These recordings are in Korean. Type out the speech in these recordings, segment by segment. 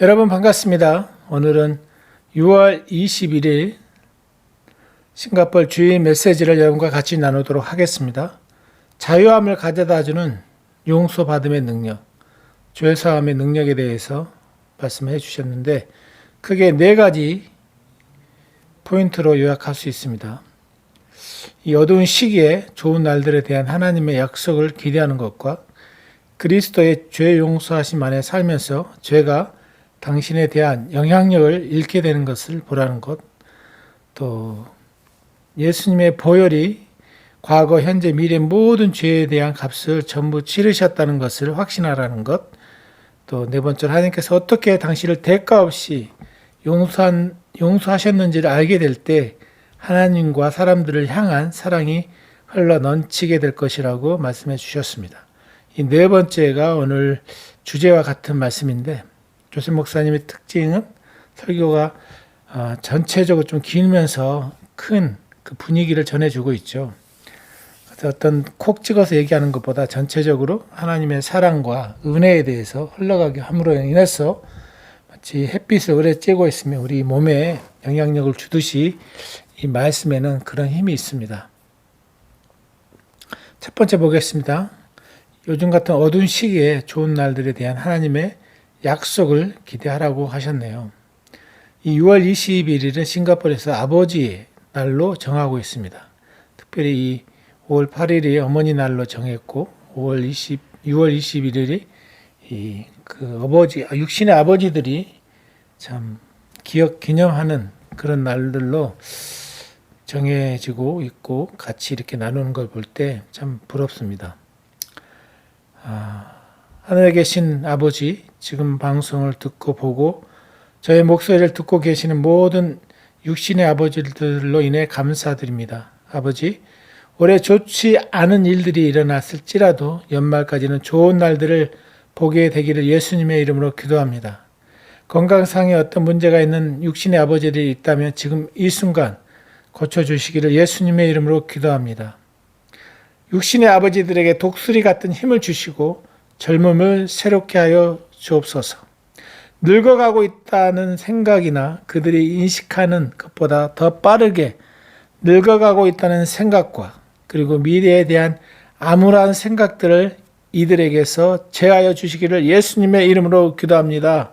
여러분 반갑습니다. 오늘은 6월 21일 싱가포르 주일 메시지를 여러분과 같이 나누도록 하겠습니다. 자유함을 가져다주는 용서받음의 능력, 죄사함의 능력에 대해서 말씀해 주셨는데 크게 네 가지 포인트로 요약할 수 있습니다. 이 어두운 시기에 좋은 날들에 대한 하나님의 약속을 기대하는 것과 그리스도의 죄 용서하심 안에 살면서 죄가 당신에 대한 영향력을 잃게 되는 것을 보라는 것, 또 예수님의 보혈이 과거, 현재, 미래 모든 죄에 대한 값을 전부 치르셨다는 것을 확신하라는 것, 또 네 번째로 하나님께서 어떻게 당신을 대가 없이 용서하셨는지를 알게 될 때 하나님과 사람들을 향한 사랑이 흘러 넘치게 될 것이라고 말씀해 주셨습니다. 이 네 번째가 오늘 주제와 같은 말씀인데 조셉 목사님의 특징은 설교가 전체적으로 좀 길면서 큰 그 분위기를 전해주고 있죠. 그래서 어떤 콕 찍어서 얘기하는 것보다 전체적으로 하나님의 사랑과 은혜에 대해서 흘러가게 함으로 인해서 마치 햇빛을 오래 쬐고 있으면 우리 몸에 영향력을 주듯이 이 말씀에는 그런 힘이 있습니다. 첫 번째 보겠습니다. 요즘 같은 어두운 시기에 좋은 날들에 대한 하나님의 약속을 기대하라고 하셨네요. 이 6월 21일은 싱가포르에서 아버지의 날로 정하고 있습니다. 특별히 이 5월 8일이 어머니 날로 정했고 6월 21일이 그 육신의 아버지들이 참 기념하는 그런 날들로 정해지고 있고 같이 이렇게 나누는 걸 볼 때 참 부럽습니다. 하늘에 계신 아버지, 지금 방송을 듣고 보고 저의 목소리를 듣고 계시는 모든 육신의 아버지들로 인해 감사드립니다. 아버지, 올해 좋지 않은 일들이 일어났을지라도 연말까지는 좋은 날들을 보게 되기를 예수님의 이름으로 기도합니다. 건강상에 어떤 문제가 있는 육신의 아버지들이 있다면 지금 이 순간 고쳐주시기를 예수님의 이름으로 기도합니다. 육신의 아버지들에게 독수리 같은 힘을 주시고 젊음을 새롭게 하여 주옵소서. 늙어가고 있다는 생각이나 그들이 인식하는 것보다 더 빠르게 늙어가고 있다는 생각과 그리고 미래에 대한 암울한 생각들을 이들에게서 제하여 주시기를 예수님의 이름으로 기도합니다.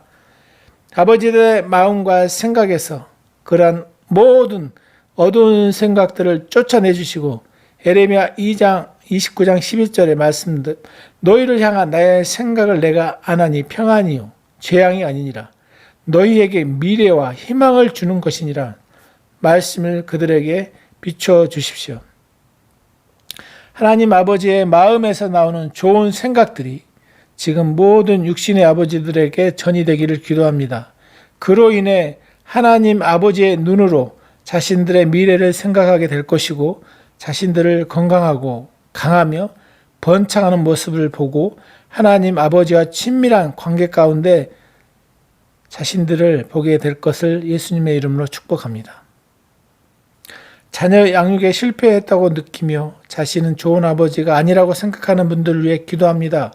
아버지들의 마음과 생각에서 그러한 모든 어두운 생각들을 쫓아내 주시고 에레미야 2장 29장 11절의 말씀들 너희를 향한 나의 생각을 내가 아나니 평안이요 재앙이 아니니라 너희에게 미래와 희망을 주는 것이니라 말씀을 그들에게 비춰주십시오. 하나님 아버지의 마음에서 나오는 좋은 생각들이 지금 모든 육신의 아버지들에게 전이되기를 기도합니다. 그로 인해 하나님 아버지의 눈으로 자신들의 미래를 생각하게 될 것이고 자신들을 건강하고 강하며 번창하는 모습을 보고 하나님 아버지와 친밀한 관계 가운데 자신들을 보게 될 것을 예수님의 이름으로 축복합니다. 자녀 양육에 실패했다고 느끼며 자신은 좋은 아버지가 아니라고 생각하는 분들을 위해 기도합니다.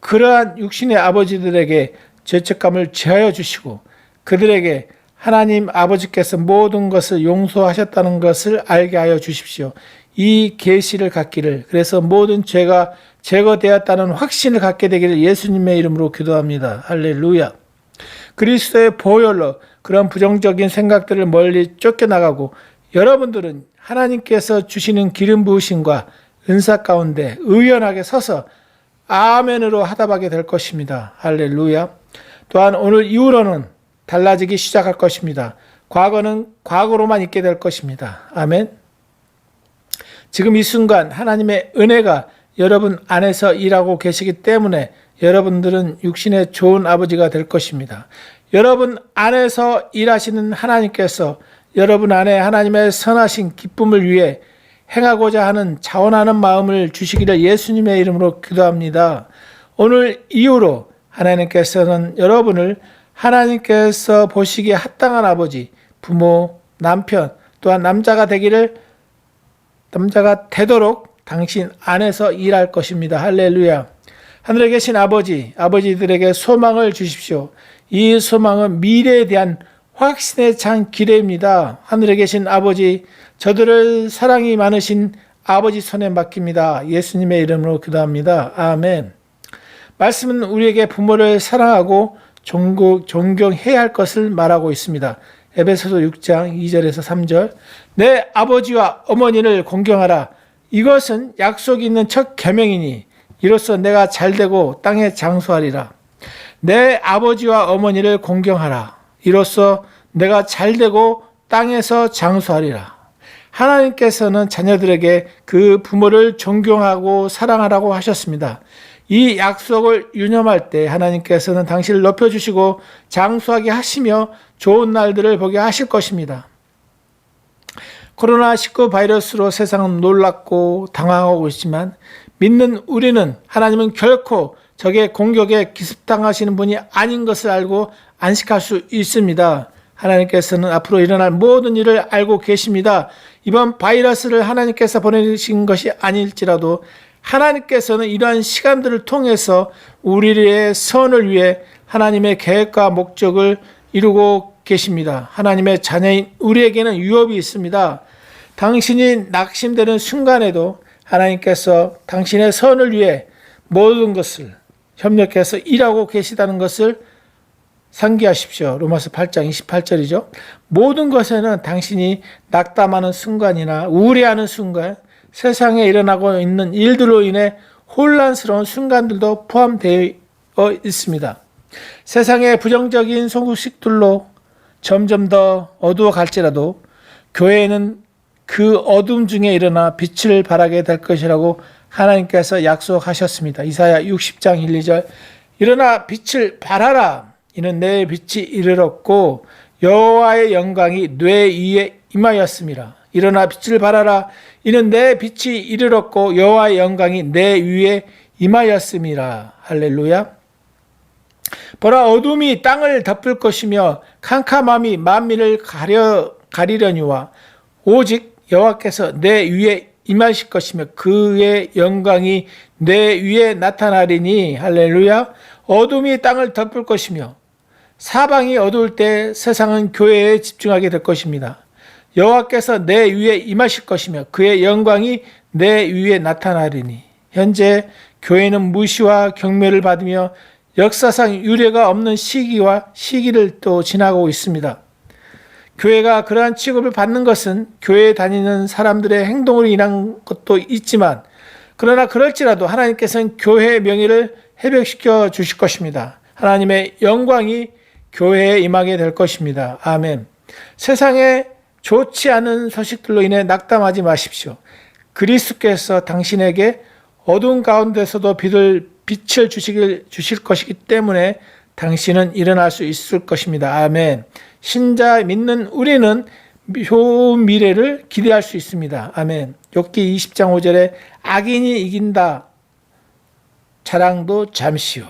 그러한 육신의 아버지들에게 죄책감을 제하여 주시고 그들에게 하나님 아버지께서 모든 것을 용서하셨다는 것을 알게 하여 주십시오. 이 계시를 갖기를, 그래서 모든 죄가 제거되었다는 확신을 갖게 되기를 예수님의 이름으로 기도합니다. 할렐루야. 그리스도의 보혈로 그런 부정적인 생각들을 멀리 쫓겨나가고 여러분들은 하나님께서 주시는 기름 부으심과 은사 가운데 의연하게 서서 아멘으로 화답하게 될 것입니다. 할렐루야. 또한 오늘 이후로는 달라지기 시작할 것입니다. 과거는 과거로만 있게 될 것입니다. 아멘. 지금 이 순간 하나님의 은혜가 여러분 안에서 일하고 계시기 때문에 여러분들은 육신의 좋은 아버지가 될 것입니다. 여러분 안에서 일하시는 하나님께서 여러분 안에 하나님의 선하신 기쁨을 위해 행하고자 하는 자원하는 마음을 주시기를 예수님의 이름으로 기도합니다. 오늘 이후로 하나님께서는 여러분을 하나님께서 보시기에 합당한 아버지, 부모, 남편, 또한 남자가 되도록 당신 안에서 일할 것입니다. 할렐루야. 하늘에 계신 아버지, 아버지들에게 소망을 주십시오. 이 소망은 미래에 대한 확신에 찬 기대입니다. 하늘에 계신 아버지, 저들을 사랑이 많으신 아버지 손에 맡깁니다. 예수님의 이름으로 기도합니다. 아멘. 말씀은 우리에게 부모를 사랑하고 존경해야 할 것을 말하고 있습니다. 에베소서 6장 2절에서 3절. 내 아버지와 어머니를 공경하라. 이것은 약속이 있는 첫 계명이니 이로써 내가 잘되고 땅에 장수하리라. 내 아버지와 어머니를 공경하라. 이로써 내가 잘되고 땅에서 장수하리라. 하나님께서는 자녀들에게 그 부모를 존경하고 사랑하라고 하셨습니다. 이 약속을 유념할 때 하나님께서는 당신을 높여주시고 장수하게 하시며 좋은 날들을 보게 하실 것입니다. 코로나19 바이러스로 세상은 놀랍고 당황하고 있지만 믿는 우리는 하나님은 결코 적의 공격에 기습당하시는 분이 아닌 것을 알고 안식할 수 있습니다. 하나님께서는 앞으로 일어날 모든 일을 알고 계십니다. 이번 바이러스를 하나님께서 보내신 것이 아닐지라도 하나님께서는 이러한 시간들을 통해서 우리의 선을 위해 하나님의 계획과 목적을 이루고 계십니다. 하나님의 자녀인 우리에게는 유업이 있습니다. 당신이 낙심되는 순간에도 하나님께서 당신의 선을 위해 모든 것을 협력해서 일하고 계시다는 것을 상기하십시오. 로마서 8장 28절이죠. 모든 것에는 당신이 낙담하는 순간이나 우울해하는 순간, 세상에 일어나고 있는 일들로 인해 혼란스러운 순간들도 포함되어 있습니다. 세상의 부정적인 소식들로 점점 더 어두워갈지라도 교회는 그 어둠 중에 일어나 빛을 발하게 될 것이라고 하나님께서 약속하셨습니다. 이사야 60장 1, 2절. 일어나 빛을 발하라. 이는 내 빛이 이르렀고 여호와의 영광이 뇌 위에 임하였습니다. 일어나 빛을 발하라. 이는 내 빛이 이르렀고 여호와의 영광이 내 위에 임하였음이라. 할렐루야. 보라, 어둠이 땅을 덮을 것이며 캄캄함이 만민을 가리려니와 오직 여호와께서 내 위에 임하실 것이며 그의 영광이 내 위에 나타나리니. 할렐루야. 어둠이 땅을 덮을 것이며 사방이 어두울 때 세상은 교회에 집중하게 될 것입니다. 여호와께서 내 위에 임하실 것이며 그의 영광이 내 위에 나타나리니. 현재 교회는 무시와 경멸을 받으며 역사상 유례가 없는 시기를 또 지나고 있습니다. 교회가 그러한 취급을 받는 것은 교회에 다니는 사람들의 행동으로 인한 것도 있지만, 그러나 그럴지라도 하나님께서는 교회의 명예를 회복시켜 주실 것입니다. 하나님의 영광이 교회에 임하게 될 것입니다. 아멘. 세상에 좋지 않은 소식들로 인해 낙담하지 마십시오. 그리스도께서 당신에게 어두운 가운데서도 빛을 주실 것이기 때문에 당신은 일어날 수 있을 것입니다. 아멘. 신자 믿는 우리는 좋은 미래를 기대할 수 있습니다. 아멘. 욥기 20장 5절에 악인이 이긴다. 자랑도 잠시요.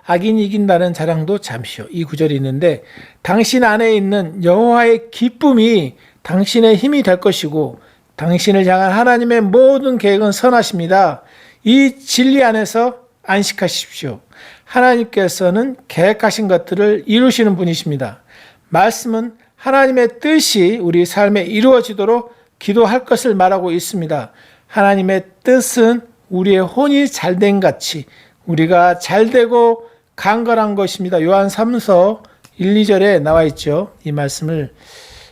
악인이 이긴다는 자랑도 잠시요. 이 구절이 있는데, 당신 안에 있는 여호와의 기쁨이 당신의 힘이 될 것이고 당신을 향한 하나님의 모든 계획은 선하십니다. 이 진리 안에서 안식하십시오. 하나님께서는 계획하신 것들을 이루시는 분이십니다. 말씀은 하나님의 뜻이 우리 삶에 이루어지도록 기도할 것을 말하고 있습니다. 하나님의 뜻은 우리의 혼이 잘된 같이 우리가 잘되고 강건한 것입니다. 요한 3서 1, 2절에 나와 있죠. 이 말씀을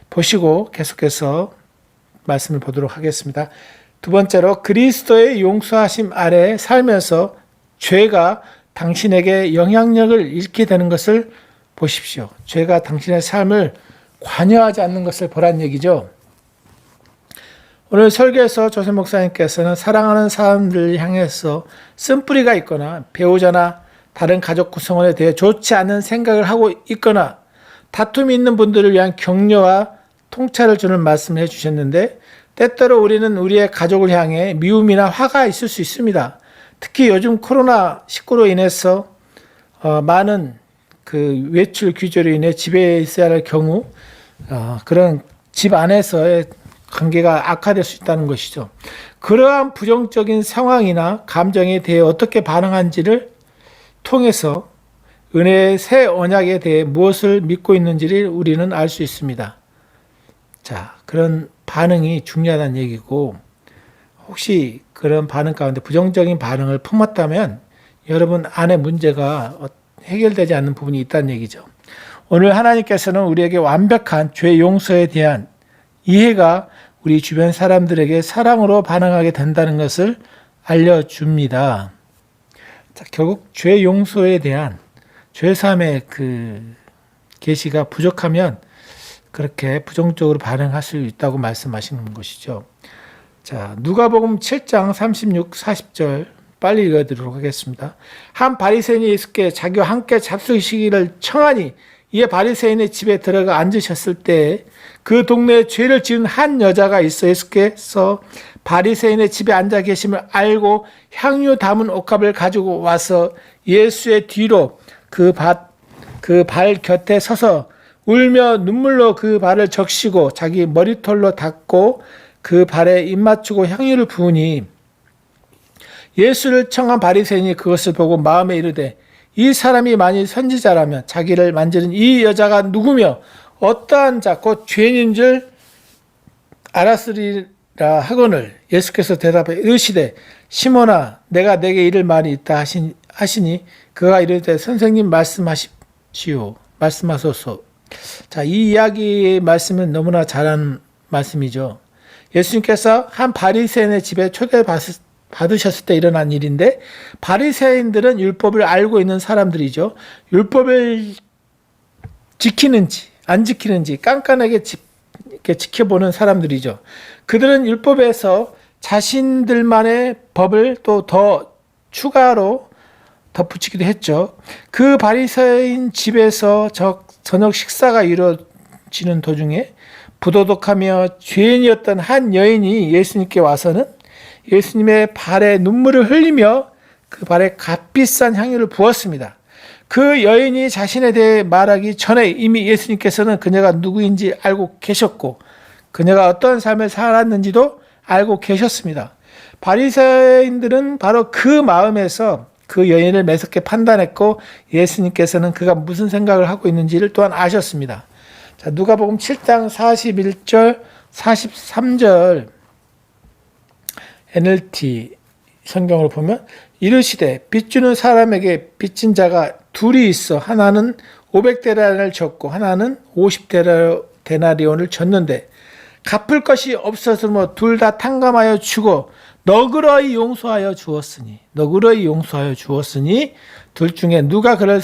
보시고 계속해서 말씀을 보도록 하겠습니다. 두 번째로, 그리스도의 용서하심 아래 살면서 죄가 당신에게 영향력을 잃게 되는 것을 보십시오. 죄가 당신의 삶을 관여하지 않는 것을 보란 얘기죠. 오늘 설교에서 조세 목사님께서는 사랑하는 사람들을 향해서 쓴뿌리가 있거나 배우자나 다른 가족 구성원에 대해 좋지 않은 생각을 하고 있거나 다툼이 있는 분들을 위한 격려와 통찰을 주는 말씀을 해주셨는데, 때때로 우리는 우리의 가족을 향해 미움이나 화가 있을 수 있습니다. 특히 요즘 코로나19로 인해서 많은 그 외출 규제로 인해 집에 있어야 할 경우 그런 집 안에서의 관계가 악화될 수 있다는 것이죠. 그러한 부정적인 상황이나 감정에 대해 어떻게 반응한지를 통해서 은혜의 새 언약에 대해 무엇을 믿고 있는지를 우리는 알 수 있습니다. 자, 그런 반응이 중요하다는 얘기고, 혹시 그런 반응 가운데 부정적인 반응을 품었다면 여러분 안에 문제가 해결되지 않는 부분이 있다는 얘기죠. 오늘 하나님께서는 우리에게 완벽한 죄 용서에 대한 이해가 우리 주변 사람들에게 사랑으로 반응하게 된다는 것을 알려줍니다. 자, 결국 죄 용서에 대한 죄사함의 그 계시가 부족하면 그렇게 부정적으로 반응할 수 있다고 말씀하시는 것이죠. 자, 누가복음 7장 36, 40절 빨리 읽어드리도록 하겠습니다. 한 바리새인이 예수께 자기와 함께 잡수시기를 청하니 이에 바리새인의 집에 들어가 앉으셨을 때 그 동네에 죄를 지은 한 여자가 있어 예수께서 바리새인의 집에 앉아 계심을 알고 향유 담은 옷값을 가지고 와서 예수의 뒤로 그 발 곁에 서서 울며 눈물로 그 발을 적시고 자기 머리털로 닦고 그 발에 입 맞추고 향유를 부으니 예수를 청한 바리새인이 그것을 보고 마음에 이르되 이 사람이 만일 선지자라면 자기를 만지는 이 여자가 누구며 어떠한 자 곧 죄인인 줄 알았으리라 하거늘 예수께서 대답해 이르시되 시몬아 내가 내게 이를 말이 있다 하시니 그가 이르되 선생님 말씀하소서. 자, 이 이야기의 말씀은 너무나 잘한 말씀이죠. 예수님께서 한 바리새인의 집에 초대받으셨을 때 일어난 일인데 바리새인들은 율법을 알고 있는 사람들이죠. 율법을 지키는지 안 지키는지 깐깐하게 이렇게 지켜보는 사람들이죠. 그들은 율법에서 자신들만의 법을 또 더 추가로 덧붙이기도 했죠. 그 바리새인 집에서 저녁 식사가 이루어지는 도중에 부도덕하며 죄인이었던 한 여인이 예수님께 와서는 예수님의 발에 눈물을 흘리며 그 발에 값비싼 향유를 부었습니다. 그 여인이 자신에 대해 말하기 전에 이미 예수님께서는 그녀가 누구인지 알고 계셨고 그녀가 어떤 삶을 살았는지도 알고 계셨습니다. 바리새인들은 바로 그 마음에서 그 여인을 매섭게 판단했고 예수님께서는 그가 무슨 생각을 하고 있는지를 또한 아셨습니다. 자, 누가복음 7장 41절 43절 NLT 성경을 보면 이르시되 빚주는 사람에게 빚진 자가 둘이 있어 하나는 500데나리온을 졌고 하나는 50데나리온을 졌는데 갚을 것이 없었으므로 둘 다 탕감하여 주고 너그러이 용서하여 주었으니 둘 중에 누가 그를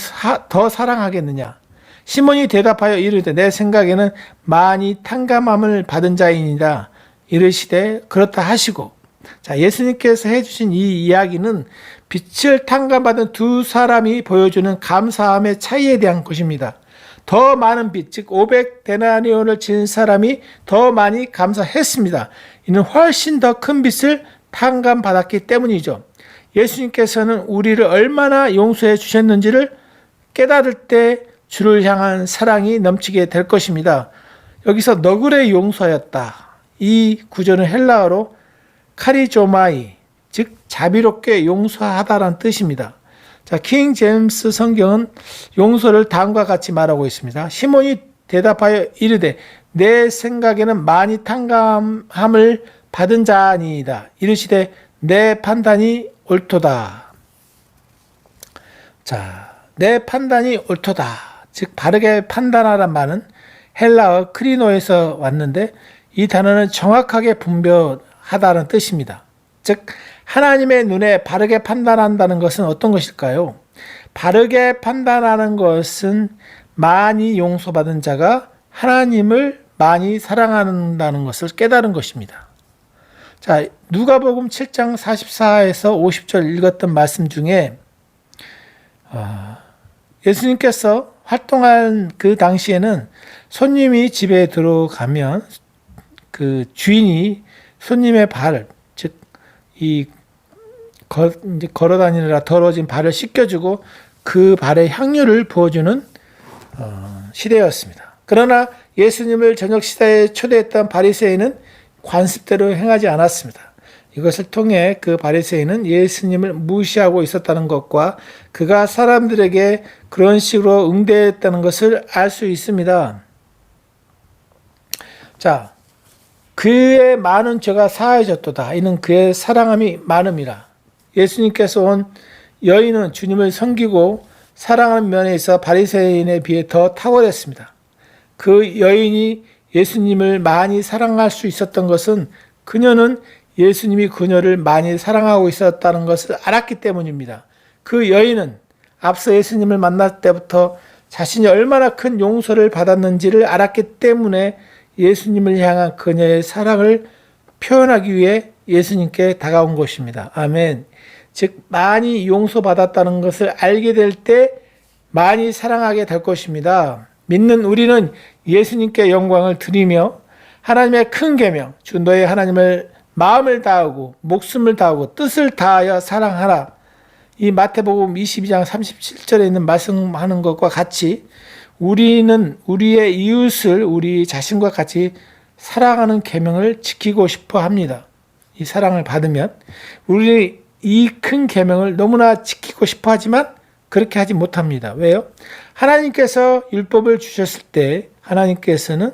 더 사랑하겠느냐. 시몬이 대답하여 이르되 내 생각에는 많이 탕감함을 받은 자이니라. 이르시되 그렇다 하시고. 자, 예수님께서 해주신 이 이야기는 빚을 탕감받은 두 사람이 보여주는 감사함의 차이에 대한 것입니다. 더 많은 빚, 즉 500데나리온을 지은 사람이 더 많이 감사했습니다. 이는 훨씬 더 큰 빚을 탕감받았기 때문이죠. 예수님께서는 우리를 얼마나 용서해 주셨는지를 깨달을 때 주를 향한 사랑이 넘치게 될 것입니다. 여기서 너그레 용서였다. 이 구절은 헬라어로 카리조마이, 즉 자비롭게 용서하다라는 뜻입니다. 자, 킹 제임스 성경은 용서를 다음과 같이 말하고 있습니다. 시몬이 대답하여 이르되 내 생각에는 많이 탕감함을 받은 자니이다. 이르시되 내 판단이 옳도다. 자, 내 판단이 옳도다. 즉 바르게 판단하란 말은 헬라어 크리노에서 왔는데 이 단어는 정확하게 분별하다는 뜻입니다. 즉 하나님의 눈에 바르게 판단한다는 것은 어떤 것일까요? 바르게 판단하는 것은 많이 용서받은 자가 하나님을 많이 사랑한다는 것을 깨달은 것입니다. 자, 누가복음 7장 44에서 50절 읽었던 말씀 중에 예수님께서 활동한 그 당시에는 손님이 집에 들어가면 그 주인이 손님의 발을, 즉 이 걸어 다니느라 더러워진 발을 씻겨주고 그 발에 향유를 부어주는 시대였습니다. 그러나 예수님을 저녁 식사에 초대했던 바리새인은 관습대로 행하지 않았습니다. 이것을 통해 그 바리새인은 예수님을 무시하고 있었다는 것과 그가 사람들에게 그런 식으로 응대했다는 것을 알 수 있습니다. 자, 그의 많은 죄가 사하여졌도다. 이는 그의 사랑함이 많음이라. 예수님께서 온 여인은 주님을 섬기고 사랑하는 면에 있어 바리새인에 비해 더 탁월했습니다. 그 여인이 예수님을 많이 사랑할 수 있었던 것은 그녀는 예수님이 그녀를 많이 사랑하고 있었다는 것을 알았기 때문입니다. 그 여인은 앞서 예수님을 만날 때부터 자신이 얼마나 큰 용서를 받았는지를 알았기 때문에 예수님을 향한 그녀의 사랑을 표현하기 위해 예수님께 다가온 것입니다. 아멘. 즉 많이 용서받았다는 것을 알게 될 때 많이 사랑하게 될 것입니다. 믿는 우리는 예수님께 영광을 드리며 하나님의 큰 계명, 주 너의 하나님을 마음을 다하고 목숨을 다하고 뜻을 다하여 사랑하라. 이 마태복음 22장 37절에 있는 말씀하는 것과 같이 우리는 우리의 이웃을 우리 자신과 같이 사랑하는 계명을 지키고 싶어 합니다. 이 사랑을 받으면 우리 이 큰 계명을 너무나 지키고 싶어 하지만 그렇게 하지 못합니다. 왜요? 하나님께서 율법을 주셨을 때 하나님께서는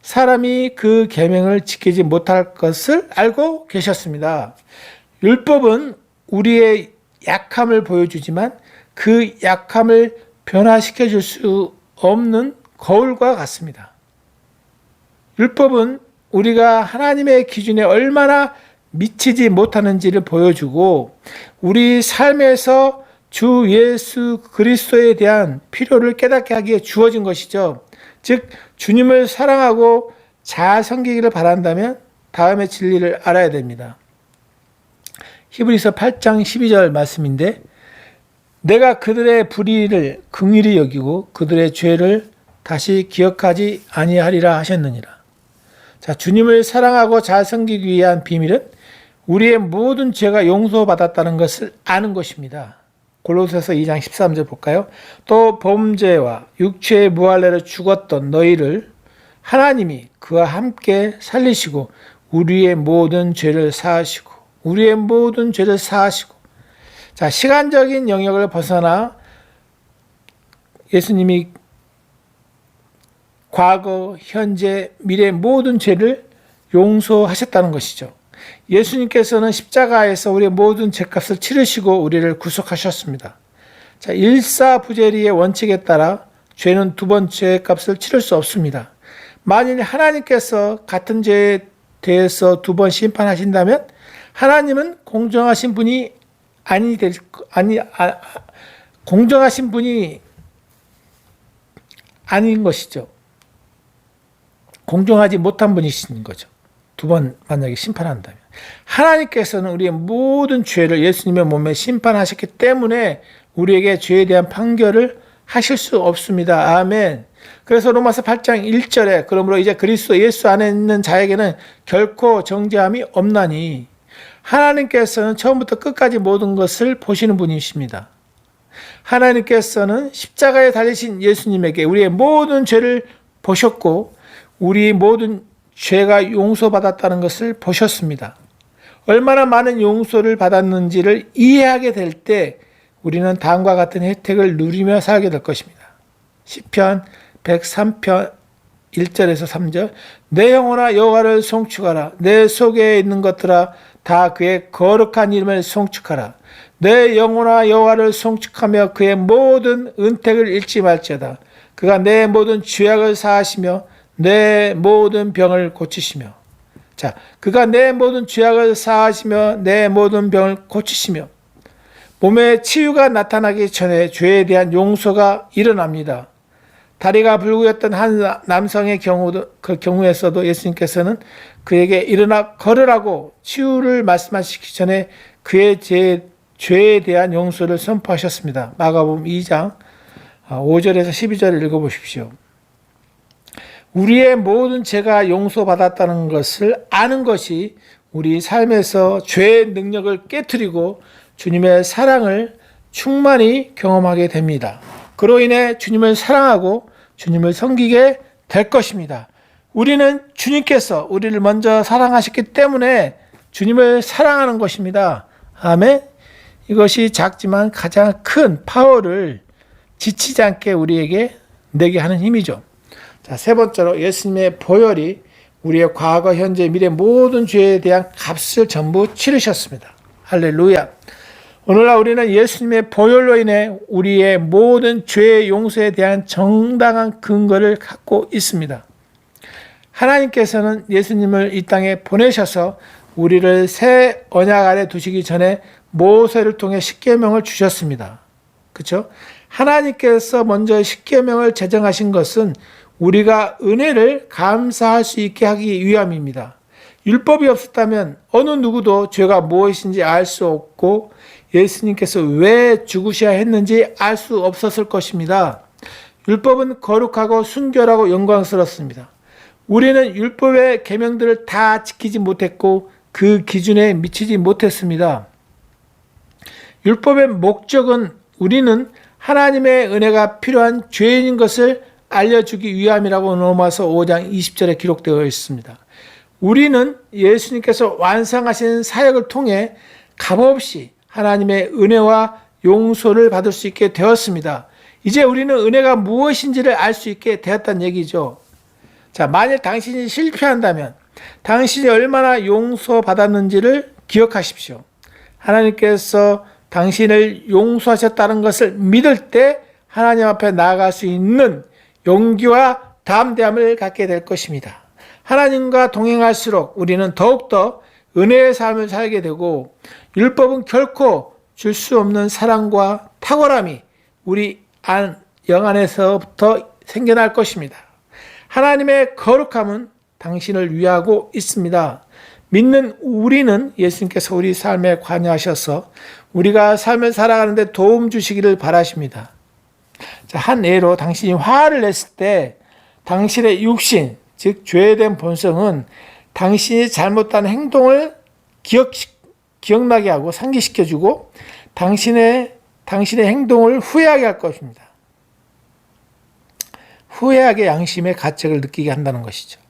사람이 그 계명을 지키지 못할 것을 알고 계셨습니다. 율법은 우리의 약함을 보여주지만 그 약함을 변화시켜 줄 수 없는 거울과 같습니다. 율법은 우리가 하나님의 기준에 얼마나 미치지 못하는지를 보여주고 우리 삶에서 주 예수 그리스도에 대한 필요를 깨닫게 하기에 주어진 것이죠. 즉 주님을 사랑하고 잘 섬기기를 바란다면 다음의 진리를 알아야 됩니다. 히브리서 8장 12절 말씀인데 내가 그들의 불의를 긍휼히 여기고 그들의 죄를 다시 기억하지 아니하리라 하셨느니라. 자, 주님을 사랑하고 잘 섬기기 위한 비밀은 우리의 모든 죄가 용서받았다는 것을 아는 것입니다. 골로새서 2장 13절 볼까요? 또 범죄와 육체의 무할례로 죽었던 너희를 하나님이 그와 함께 살리시고 우리의 모든 죄를 사하시고 자, 시간적인 영역을 벗어나 예수님이 과거, 현재, 미래 모든 죄를 용서하셨다는 것이죠. 예수님께서는 십자가에서 우리의 모든 죄값을 치르시고 우리를 구속하셨습니다. 자, 일사부재리의 원칙에 따라 죄는 두 번 죄값을 치를 수 없습니다. 만일 하나님께서 같은 죄에 대해서 두 번 심판하신다면 하나님은 공정하신 분이 공정하신 분이 아닌 것이죠. 공정하지 못한 분이신 거죠. 두 번 만약에 심판한다면. 하나님께서는 우리의 모든 죄를 예수님의 몸에 심판하셨기 때문에 우리에게 죄에 대한 판결을 하실 수 없습니다. 아멘. 그래서 로마서 8장 1절에 그러므로 이제 그리스도 예수 안에 있는 자에게는 결코 정죄함이 없나니 하나님께서는 처음부터 끝까지 모든 것을 보시는 분이십니다. 하나님께서는 십자가에 달리신 예수님에게 우리의 모든 죄를 보셨고 우리 모든 죄가 용서받았다는 것을 보셨습니다. 얼마나 많은 용서를 받았는지를 이해하게 될 때 우리는 다음과 같은 혜택을 누리며 살게 될 것입니다. 시편 103편 1절에서 3절 내 영혼아 여호와를 송축하라. 내 속에 있는 것들아 다 그의 거룩한 이름을 송축하라. 내 영혼아 여호와를 송축하며 그의 모든 은택을 잃지 말지어다. 그가 내 모든 죄악을 사하시며 내 모든 병을 고치시며. 자, 그가 내 모든 죄악을 사하시며 내 모든 병을 고치시며. 몸에 치유가 나타나기 전에 죄에 대한 용서가 일어납니다. 다리가 불구였던 한 남성의 경우에서도 예수님께서는 그에게 일어나 걸으라고 치유를 말씀하시기 전에 그의 죄에 대한 용서를 선포하셨습니다. 마가복음 2장 5절에서 12절을 읽어보십시오. 우리의 모든 죄가 용서받았다는 것을 아는 것이 우리 삶에서 죄의 능력을 깨트리고 주님의 사랑을 충만히 경험하게 됩니다. 그로 인해 주님을 사랑하고 주님을 섬기게 될 것입니다. 우리는 주님께서 우리를 먼저 사랑하셨기 때문에 주님을 사랑하는 것입니다. 아멘. 이것이 작지만 가장 큰 파워를 지치지 않게 우리에게 내게 하는 힘이죠. 자, 세 번째로 예수님의 보혈이 우리의 과거, 현재, 미래 모든 죄에 대한 값을 전부 치르셨습니다. 할렐루야. 오늘날 우리는 예수님의 보혈로 인해 우리의 모든 죄의 용서에 대한 정당한 근거를 갖고 있습니다. 하나님께서는 예수님을 이 땅에 보내셔서 우리를 새 언약 아래 두시기 전에 모세를 통해 십계명을 주셨습니다. 그렇죠? 하나님께서 먼저 십계명을 제정하신 것은 우리가 은혜를 감사할 수 있게 하기 위함입니다. 율법이 없었다면 어느 누구도 죄가 무엇인지 알 수 없고 예수님께서 왜 죽으셔야 했는지 알 수 없었을 것입니다. 율법은 거룩하고 순결하고 영광스럽습니다. 우리는 율법의 계명들을 다 지키지 못했고 그 기준에 미치지 못했습니다. 율법의 목적은 우리는 하나님의 은혜가 필요한 죄인인 것을 알려주기 위함이라고 로마서 5장 20절에 기록되어 있습니다. 우리는 예수님께서 완성하신 사역을 통해 값없이 하나님의 은혜와 용서를 받을 수 있게 되었습니다. 이제 우리는 은혜가 무엇인지를 알 수 있게 되었다는 얘기죠. 자, 만일 당신이 실패한다면 당신이 얼마나 용서받았는지를 기억하십시오. 하나님께서 당신을 용서하셨다는 것을 믿을 때 하나님 앞에 나아갈 수 있는 용기와 담대함을 갖게 될 것입니다. 하나님과 동행할수록 우리는 더욱더 은혜의 삶을 살게 되고 율법은 결코 줄 수 없는 사랑과 탁월함이 우리 영 안에서부터 생겨날 것입니다. 하나님의 거룩함은 당신을 위하고 있습니다. 믿는 우리는 예수님께서 우리 삶에 관여하셔서 우리가 삶을 살아가는데 도움 주시기를 바라십니다. 자, 한 예로 당신이 화를 냈을 때 당신의 육신, 즉 죄된 본성은 당신이 잘못한 행동을 기억나게 하고 상기시켜주고 당신의 행동을 후회하게 할 것입니다. 후회하게 양심의 가책을 느끼게 한다는 것이죠.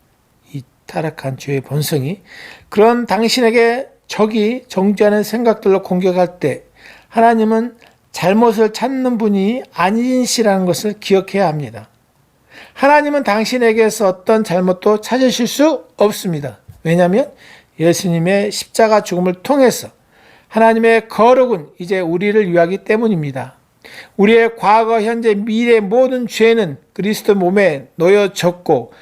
이 타락한 죄의 본성이 그런 당신에게 적이 정죄하는 생각들로 공격할 때 하나님은 잘못을 찾는 분이 아니시라는 것을 기억해야 합니다. 하나님은 당신에게서 어떤 잘못도 찾으실 수 없습니다. 왜냐하면 예수님의 십자가 죽음을 통해서 하나님의 거룩은 이제 우리를 위하기 때문입니다. 우리의 과거, 현재, 미래 모든 죄는 그리스도 몸에 놓여졌고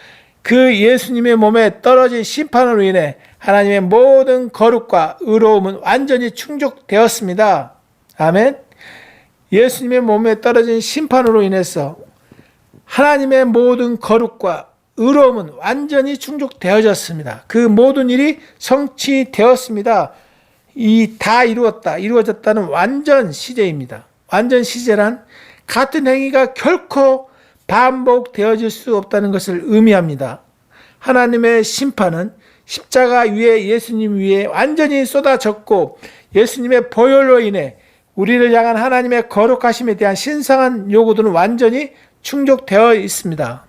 그 예수님의 몸에 떨어진 심판으로 인해 하나님의 모든 거룩과 의로움은 완전히 충족되었습니다. 아멘. 예수님의 몸에 떨어진 심판으로 인해서 하나님의 모든 거룩과 의로움은 완전히 충족되어졌습니다. 그 모든 일이 성취되었습니다. 다 이루어졌다는 완전 시제입니다. 완전 시제란 같은 행위가 결코 반복되어질 수 없다는 것을 의미합니다. 하나님의 심판은 십자가 위에 예수님 위에 완전히 쏟아졌고 예수님의 보혈로 인해 우리를 향한 하나님의 거룩하심에 대한 신성한 요구들은 완전히 충족되어 있습니다.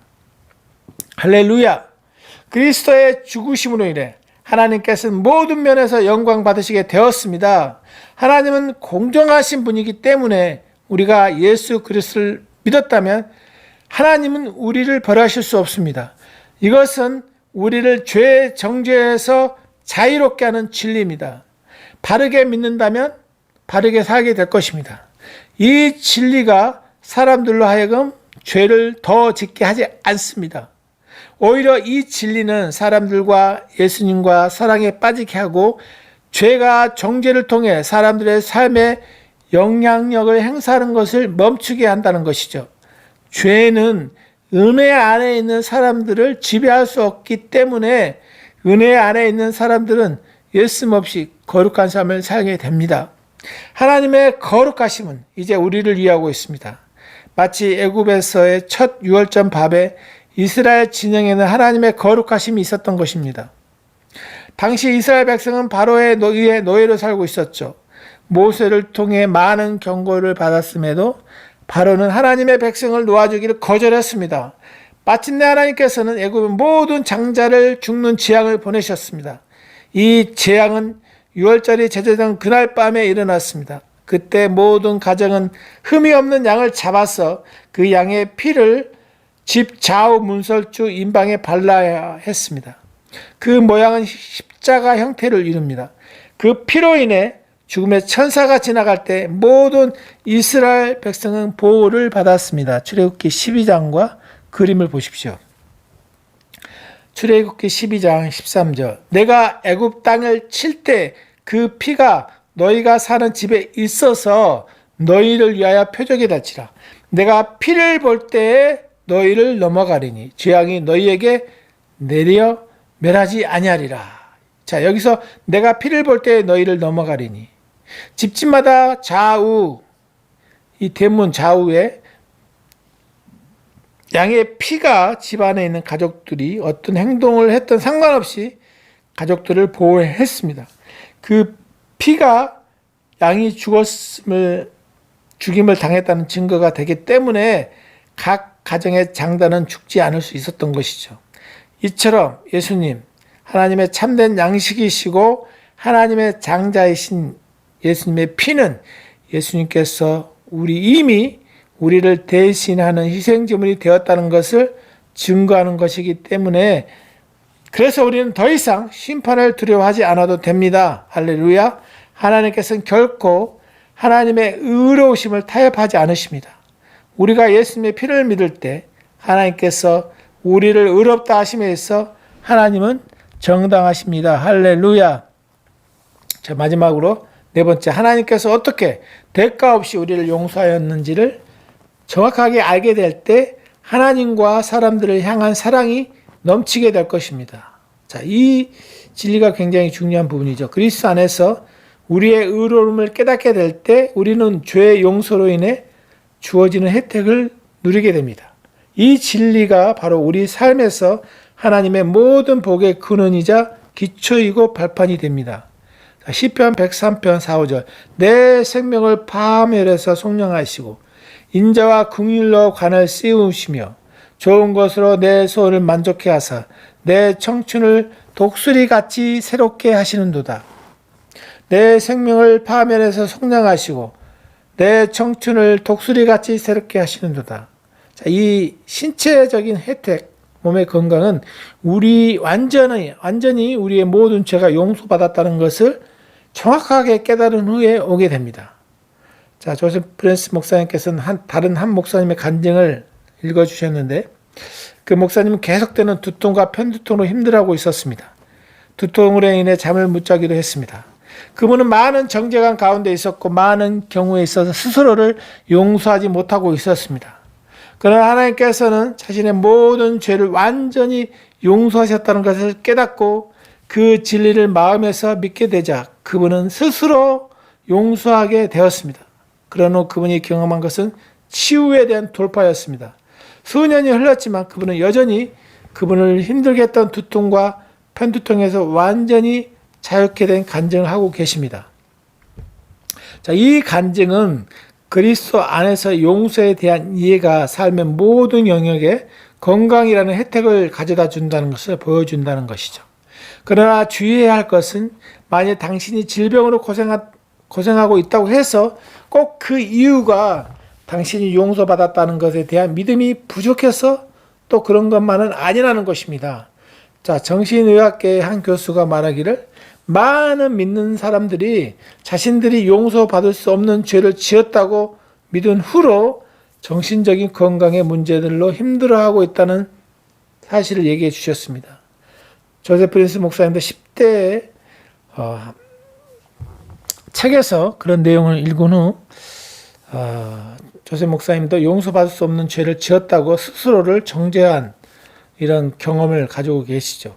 할렐루야. 그리스도의 죽으심으로 인해 하나님께서는 모든 면에서 영광 받으시게 되었습니다. 하나님은 공정하신 분이기 때문에 우리가 예수 그리스도를 믿었다면 하나님은 우리를 벌하실 수 없습니다. 이것은 우리를 죄의 정죄에서 자유롭게 하는 진리입니다. 바르게 믿는다면 바르게 살게 될 것입니다. 이 진리가 사람들로 하여금 죄를 더 짓게 하지 않습니다. 오히려 이 진리는 사람들과 예수님과 사랑에 빠지게 하고 죄가 정죄를 통해 사람들의 삶에 영향력을 행사하는 것을 멈추게 한다는 것이죠. 죄는 은혜 안에 있는 사람들을 지배할 수 없기 때문에 은혜 안에 있는 사람들은 예수 없이 거룩한 삶을 살게 됩니다. 하나님의 거룩하심은 이제 우리를 위하고 있습니다. 마치 애굽에서의 첫 유월절 밤에 이스라엘 진영에는 하나님의 거룩하심이 있었던 것입니다. 당시 이스라엘 백성은 바로의 노예로 살고 있었죠. 모세를 통해 많은 경고를 받았음에도 바로는 하나님의 백성을 놓아주기를 거절했습니다. 마침내 하나님께서는 애굽의 모든 장자를 죽는 재앙을 보내셨습니다. 이 재앙은 6월절이 제정된 그날 밤에 일어났습니다. 그때 모든 가정은 흠이 없는 양을 잡아서 그 양의 피를 집 좌우 문설주 임방에 발라야 했습니다. 그 모양은 십자가 형태를 이룹니다. 그 피로 인해 죽음의 천사가 지나갈 때 모든 이스라엘 백성은 보호를 받았습니다. 출애굽기 12장과 그림을 보십시오. 출애굽기 12장 13절 내가 애굽 땅을 칠 때 그 피가 너희가 사는 집에 있어서 너희를 위하여 표적이 될지라. 내가 피를 볼 때에 너희를 넘어가리니 재앙이 너희에게 내려 멸하지 아니하리라. 자, 여기서 내가 피를 볼 때에 너희를 넘어가리니 집집마다 좌우 이 대문 좌우에 양의 피가 집안에 있는 가족들이 어떤 행동을 했던 상관없이 가족들을 보호했습니다. 그 피가 양이 죽임을 당했다는 증거가 되기 때문에 각 가정의 장단은 죽지 않을 수 있었던 것이죠. 이처럼 예수님, 하나님의 참된 양식이시고 하나님의 장자이신 예수님의 피는 예수님께서 이미 우리를 대신하는 희생제물이 되었다는 것을 증거하는 것이기 때문에 그래서 우리는 더 이상 심판을 두려워하지 않아도 됩니다. 할렐루야. 하나님께서는 결코 하나님의 의로우심을 타협하지 않으십니다. 우리가 예수님의 피를 믿을 때 하나님께서 우리를 의롭다 하심에 있어 하나님은 정당하십니다. 할렐루야. 자, 마지막으로 네 번째, 하나님께서 어떻게 대가 없이 우리를 용서하였는지를 정확하게 알게 될 때 하나님과 사람들을 향한 사랑이 넘치게 될 것입니다. 자, 이 진리가 굉장히 중요한 부분이죠. 그리스도 안에서 우리의 의로움을 깨닫게 될 때 우리는 죄의 용서로 인해 주어지는 혜택을 누리게 됩니다. 이 진리가 바로 우리 삶에서 하나님의 모든 복의 근원이자 기초이고 발판이 됩니다. 시편 103편 4, 5절 내 생명을 파멸해서 속량하시고 인자와 긍휼로 관을 씌우시며 좋은 것으로 내 소원을 만족해 하사 내 청춘을 독수리같이 새롭게 하시는도다. 내 생명을 파멸해서 속량하시고 내 청춘을 독수리같이 새롭게 하시는도다. 자, 이 신체적인 혜택, 몸의 건강은 완전히 우리의 모든 죄가 용서받았다는 것을 정확하게 깨달은 후에 오게 됩니다. 자, 조셉 프랜스 목사님께서는 다른 한 목사님의 간증을 읽어주셨는데 그 목사님은 계속되는 두통과 편두통으로 힘들어하고 있었습니다. 두통으로 인해 잠을 못 자기도 했습니다. 그분은 많은 정죄감 가운데 있었고 많은 경우에 있어서 스스로를 용서하지 못하고 있었습니다. 그러나 하나님께서는 자신의 모든 죄를 완전히 용서하셨다는 것을 깨닫고 그 진리를 마음에서 믿게 되자 그분은 스스로 용서하게 되었습니다. 그런 후 그분이 경험한 것은 치유에 대한 돌파였습니다. 수년이 흘렀지만 그분은 여전히 그분을 힘들게 했던 두통과 편두통에서 완전히 자유케 된 간증을 하고 계십니다. 자, 이 간증은 그리스도 안에서 용서에 대한 이해가 삶의 모든 영역에 건강이라는 혜택을 가져다 준다는 것을 보여준다는 것이죠. 그러나 주의해야 할 것은 만약 당신이 질병으로 고생하고 있다고 해서 꼭 그 이유가 당신이 용서받았다는 것에 대한 믿음이 부족해서 또 그런 것만은 아니라는 것입니다. 자, 정신의학계의 한 교수가 말하기를 많은 믿는 사람들이 자신들이 용서받을 수 없는 죄를 지었다고 믿은 후로 정신적인 건강의 문제들로 힘들어하고 있다는 사실을 얘기해 주셨습니다. 조셉 프린스 목사님도 10대에 책에서 그런 내용을 읽은 후 조셉 목사님도 용서받을 수 없는 죄를 지었다고 스스로를 정죄한 이런 경험을 가지고 계시죠.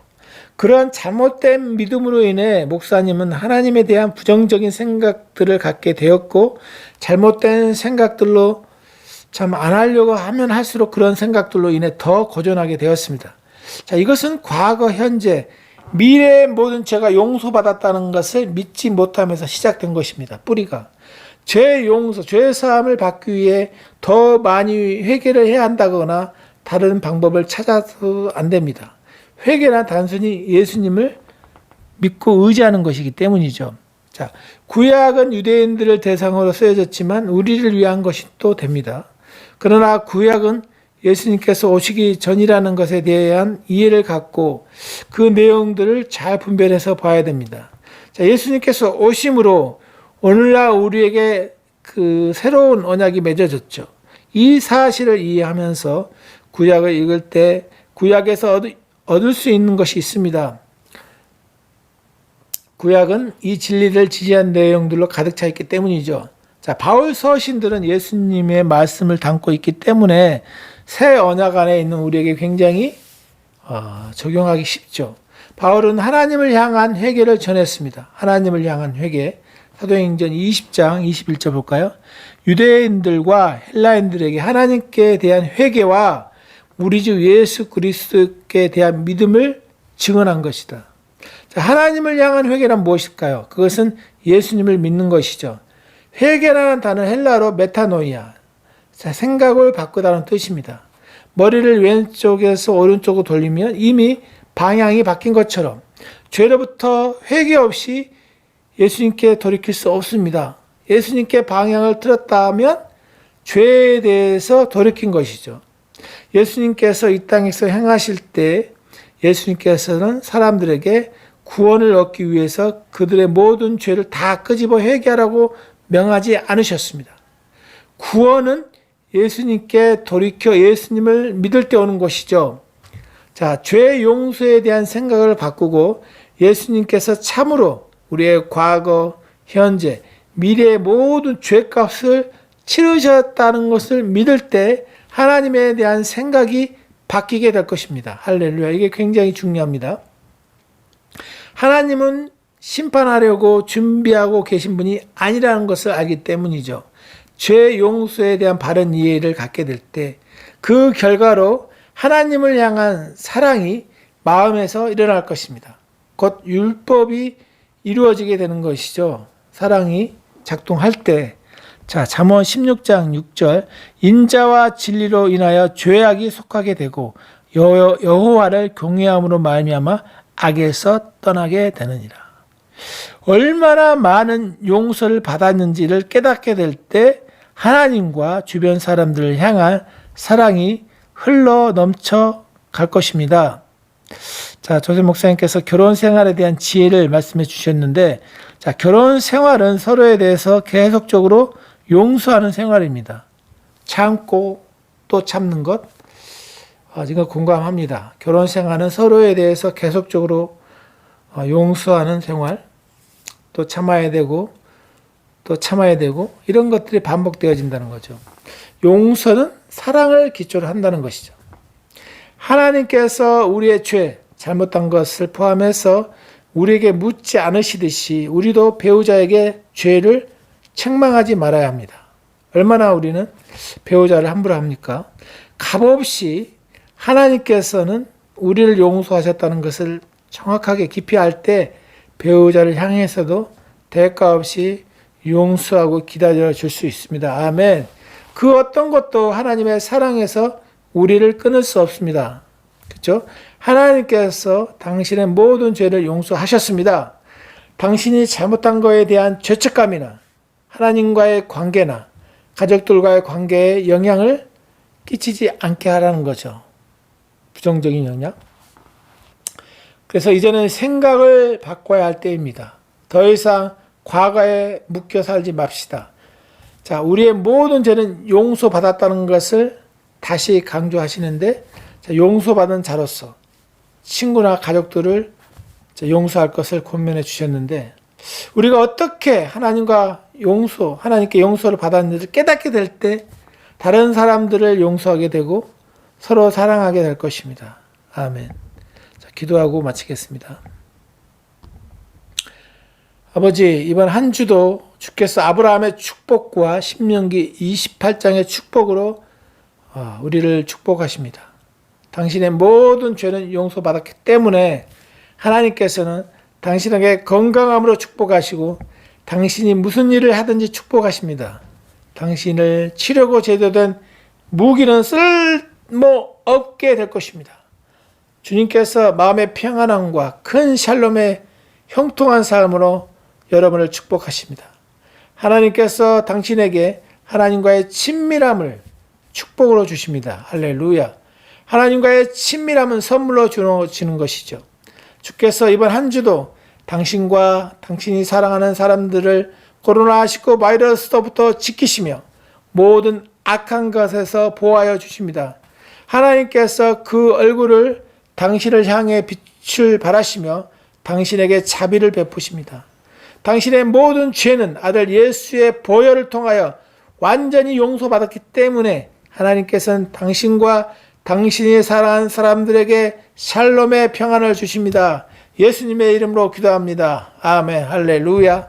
그러한 잘못된 믿음으로 인해 목사님은 하나님에 대한 부정적인 생각들을 갖게 되었고 잘못된 생각들로 참 안 하려고 하면 할수록 그런 생각들로 인해 더 고전하게 되었습니다. 자, 이것은 과거, 현재, 미래의 모든 죄가 용서받았다는 것을 믿지 못하면서 시작된 것입니다. 뿌리가. 죄 용서, 죄 사함을 받기 위해 더 많이 회개를 해야 한다거나 다른 방법을 찾아서 안 됩니다. 회개는 단순히 예수님을 믿고 의지하는 것이기 때문이죠. 자, 구약은 유대인들을 대상으로 쓰여졌지만 우리를 위한 것이 또 됩니다. 그러나 구약은 예수님께서 오시기 전이라는 것에 대한 이해를 갖고 그 내용들을 잘 분별해서 봐야 됩니다. 자, 예수님께서 오심으로 오늘날 우리에게 그 새로운 언약이 맺어졌죠. 이 사실을 이해하면서 구약을 읽을 때 구약에서 얻을 수 있는 것이 있습니다. 구약은 이 진리를 지지한 내용들로 가득 차 있기 때문이죠. 자, 바울 서신들은 예수님의 말씀을 담고 있기 때문에 새 언약 안에 있는 우리에게 굉장히 적용하기 쉽죠. 바울은 하나님을 향한 회개를 전했습니다. 하나님을 향한 회개. 사도행전 20장 21절 볼까요? 유대인들과 헬라인들에게 하나님께 대한 회개와 우리 주 예수 그리스도께 대한 믿음을 증언한 것이다. 자, 하나님을 향한 회개란 무엇일까요? 그것은 예수님을 믿는 것이죠. 회개라는 단어는 헬라어로 메타노이아, 자, 생각을 바꾸다는 뜻입니다. 머리를 왼쪽에서 오른쪽으로 돌리면 이미 방향이 바뀐 것처럼 죄로부터 회개 없이 예수님께 돌이킬 수 없습니다. 예수님께 방향을 틀었다면 죄에 대해서 돌이킨 것이죠. 예수님께서 이 땅에서 행하실 때 예수님께서는 사람들에게 구원을 얻기 위해서 그들의 모든 죄를 다 끄집어 회개하라고 명하지 않으셨습니다. 구원은 예수님께 돌이켜 예수님을 믿을 때 오는 것이죠. 자, 죄 용서에 대한 생각을 바꾸고 예수님께서 참으로 우리의 과거, 현재, 미래의 모든 죄값을 치르셨다는 것을 믿을 때 하나님에 대한 생각이 바뀌게 될 것입니다. 할렐루야. 이게 굉장히 중요합니다. 하나님은 심판하려고 준비하고 계신 분이 아니라는 것을 알기 때문이죠. 죄 용서에 대한 바른 이해를 갖게 될 때 그 결과로 하나님을 향한 사랑이 마음에서 일어날 것입니다. 곧 율법이 이루어지게 되는 것이죠. 사랑이 작동할 때. 자, 잠언 16장 6절 인자와 진리로 인하여 죄악이 속하게 되고 여호와를 경외함으로 말미암아 악에서 떠나게 되느니라. 얼마나 많은 용서를 받았는지를 깨닫게 될 때 하나님과 주변 사람들을 향한 사랑이 흘러 넘쳐 갈 것입니다. 자, 조셉 목사님께서 결혼 생활에 대한 지혜를 말씀해 주셨는데, 자, 결혼 생활은 서로에 대해서 계속적으로 용서하는 생활입니다. 참고 또 참는 것, 지금 공감합니다. 결혼 생활은 서로에 대해서 계속적으로 용서하는 생활, 또 참아야 되고, 또 참아야 되고, 이런 것들이 반복되어진다는 거죠. 용서는 사랑을 기초로 한다는 것이죠. 하나님께서 우리의 죄, 잘못한 것을 포함해서 우리에게 묻지 않으시듯이 우리도 배우자에게 죄를 책망하지 말아야 합니다. 얼마나 우리는 배우자를 함부로 합니까? 값없이 하나님께서는 우리를 용서하셨다는 것을 정확하게 깊이 알 때 배우자를 향해서도 대가 없이 용서하고 기다려 줄 수 있습니다. 아멘. 그 어떤 것도 하나님의 사랑에서 우리를 끊을 수 없습니다. 그렇죠? 하나님께서 당신의 모든 죄를 용서하셨습니다. 당신이 잘못한 것에 대한 죄책감이나 하나님과의 관계나 가족들과의 관계에 영향을 끼치지 않게 하라는 거죠. 부정적인 영향. 그래서 이제는 생각을 바꿔야 할 때입니다. 더 이상 과거에 묶여 살지 맙시다. 자, 우리의 모든 죄는 용서받았다는 것을 다시 강조하시는데, 자, 용서받은 자로서 친구나 가족들을 용서할 것을 권면해 주셨는데, 우리가 어떻게 하나님께 용서를 받았는지를 깨닫게 될 때 다른 사람들을 용서하게 되고 서로 사랑하게 될 것입니다. 아멘. 자, 기도하고 마치겠습니다. 아버지, 이번 한 주도 주께서 아브라함의 축복과 신명기 28장의 축복으로 우리를 축복하십니다. 당신의 모든 죄는 용서받았기 때문에 하나님께서는 당신에게 건강함으로 축복하시고 당신이 무슨 일을 하든지 축복하십니다. 당신을 치려고 제도된 무기는 쓸모없게 될 것입니다. 주님께서 마음의 평안함과 큰 샬롬의 형통한 삶으로 여러분을 축복하십니다. 하나님께서 당신에게 하나님과의 친밀함을 축복으로 주십니다. 할렐루야. 하나님과의 친밀함은 선물로 주어지는 것이죠. 주께서 이번 한 주도 당신과 당신이 사랑하는 사람들을 코로나19 바이러스로부터 지키시며 모든 악한 것에서 보호하여 주십니다. 하나님께서 그 얼굴을 당신을 향해 빛을 발하시며 당신에게 자비를 베푸십니다. 당신의 모든 죄는 아들 예수의 보혈을 통하여 완전히 용서받았기 때문에 하나님께서는 당신과 당신이 사랑하는 사람들에게 샬롬의 평안을 주십니다. 예수님의 이름으로 기도합니다. 아멘. 할렐루야.